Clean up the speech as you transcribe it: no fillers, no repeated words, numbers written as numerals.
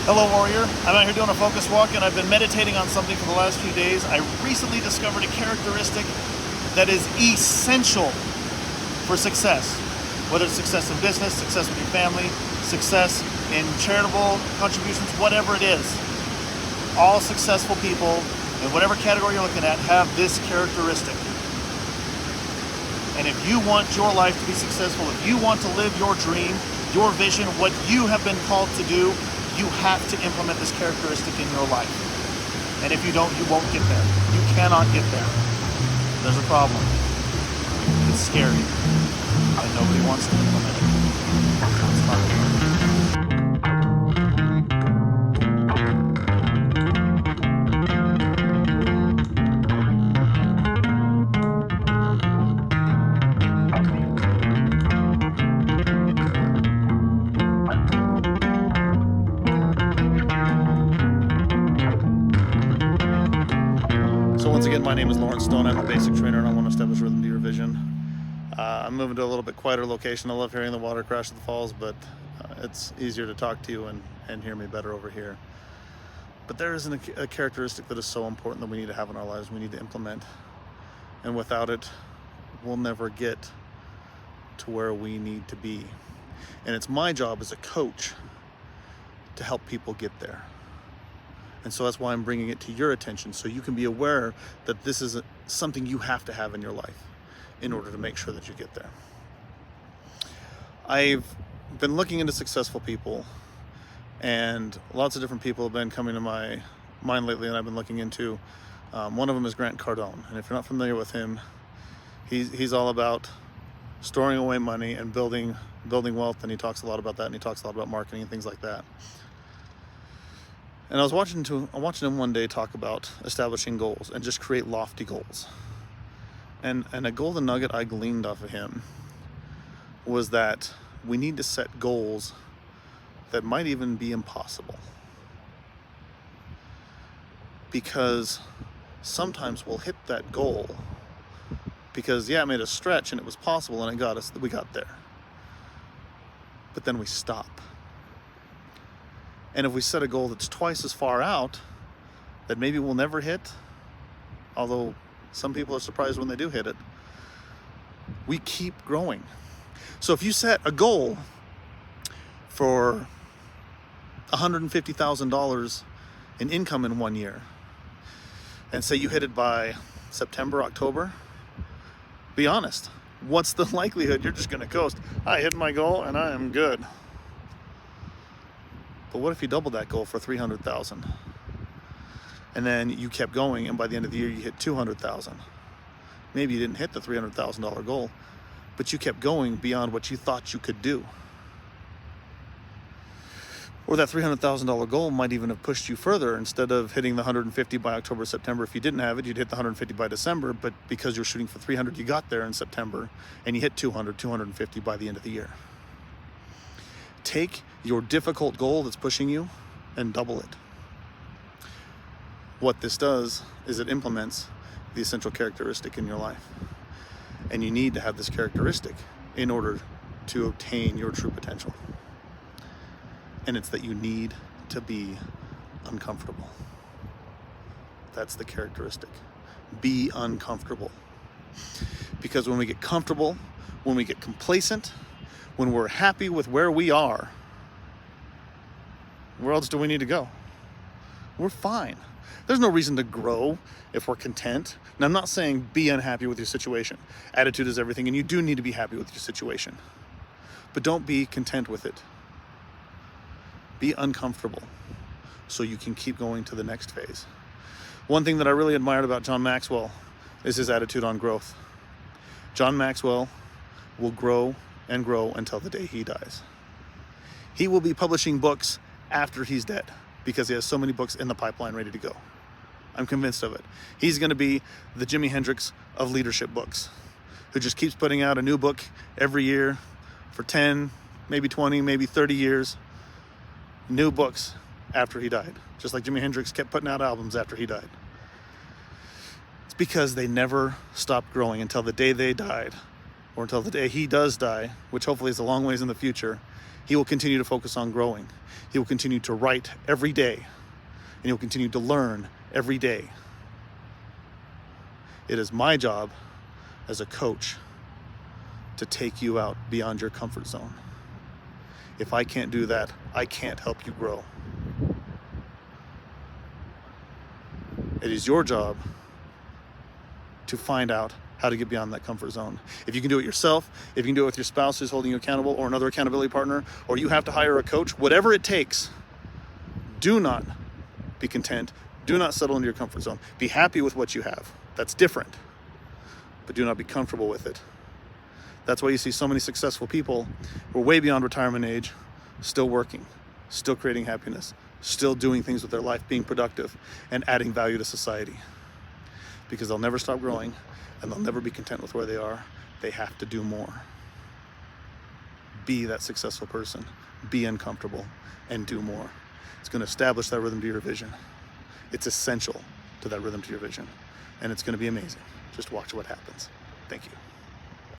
Hello, warrior. I'm out here doing a focus walk, and I've been meditating on something for the last few days. I recently discovered a characteristic that is essential for success, whether it's success in business, success with your family, success in charitable contributions, whatever it is. All successful people, in whatever category you're looking at, have this characteristic. And if you want your life to be successful, if you want to live your dream, your vision, what you have been called to do, you have to implement this characteristic in your life. And if you don't, you won't get there. You cannot get there. There's a problem. It's scary. And nobody wants to implement it. It's not. Once again, my name is Lawrence Stone. I'm a basic trainer and I want to establish rhythm to your vision. I'm moving to a little bit quieter location. I love hearing the water crash at the falls, but it's easier to talk to you and hear me better over here. But there is a characteristic that is so important that we need to have in our lives, we need to implement. And without it, we'll never get to where we need to be. And it's my job as a coach to help people get there. And so that's why I'm bringing it to your attention, so you can be aware that this is something you have to have in your life in order to make sure that you get there. I've been looking into successful people, and lots of different people have been coming to my mind lately, and I've been looking into. One of them is Grant Cardone, and if you're not familiar with him, he's all about storing away money and building wealth, and he talks a lot about that, and he talks a lot about marketing and things like that. And I was watching him one day talk about establishing goals and just create lofty goals. And a golden nugget I gleaned off of him was that we need to set goals that might even be impossible. Because sometimes we'll hit that goal because, it made us stretch and it was possible and we got there. But then we stop. And if we set a goal that's twice as far out, that maybe we'll never hit, although some people are surprised when they do hit it, we keep growing. So if you set a goal for $150,000 in income in 1 year, and say you hit it by September, October, be honest, what's the likelihood you're just gonna coast? I hit my goal and I am good. But what if you doubled that goal for $300,000? And then you kept going, and by the end of the year you hit $200,000. Maybe you didn't hit the $300,000 goal, but you kept going beyond what you thought you could do. Or that $300,000 goal might even have pushed you further. Instead of hitting the 150 by October, September, if you didn't have it, you'd hit the 150 by December, but because you're shooting for 300, you got there in September, and you hit 200, 250 by the end of the year. Take your difficult goal that's pushing you and double it. What this does is it implements the essential characteristic in your life. And you need to have this characteristic in order to obtain your true potential. And it's that you need to be uncomfortable. That's the characteristic. Be uncomfortable. Because when we get comfortable, when we get complacent, when we're happy with where we are, where else do we need to go? We're fine. There's no reason to grow if we're content. Now, I'm not saying be unhappy with your situation. Attitude is everything, and you do need to be happy with your situation. But don't be content with it. Be uncomfortable so you can keep going to the next phase. One thing that I really admired about John Maxwell is his attitude on growth. John Maxwell will grow and grow until the day he dies. He will be publishing books after he's dead because he has so many books in the pipeline ready to go. I'm convinced of it. He's going to be the Jimi Hendrix of leadership books, who just keeps putting out a new book every year for 10, maybe 20, maybe 30 years. New books after he died. Just like Jimi Hendrix kept putting out albums after he died. It's because they never stopped growing until the day they died, or until the day he does die, which hopefully is a long ways in the future. He will continue to focus on growing. He will continue to write every day, and he'll continue to learn every day. It is my job as a coach to take you out beyond your comfort zone. If I can't do that, I can't help you grow. It is your job to find out how to get beyond that comfort zone. If you can do it yourself, if you can do it with your spouse who's holding you accountable, or another accountability partner, or you have to hire a coach, whatever it takes, do not be content. Do not settle into your comfort zone. Be happy with what you have. That's different. But do not be comfortable with it. That's why you see so many successful people who are way beyond retirement age, still working, still creating happiness, still doing things with their life, being productive, and adding value to society. Because they'll never stop growing, and they'll never be content with where they are. They have to do more. Be that successful person. Be uncomfortable and do more. It's going to establish that rhythm to your vision. It's essential to that rhythm to your vision. And it's going to be amazing. Just watch what happens. Thank you.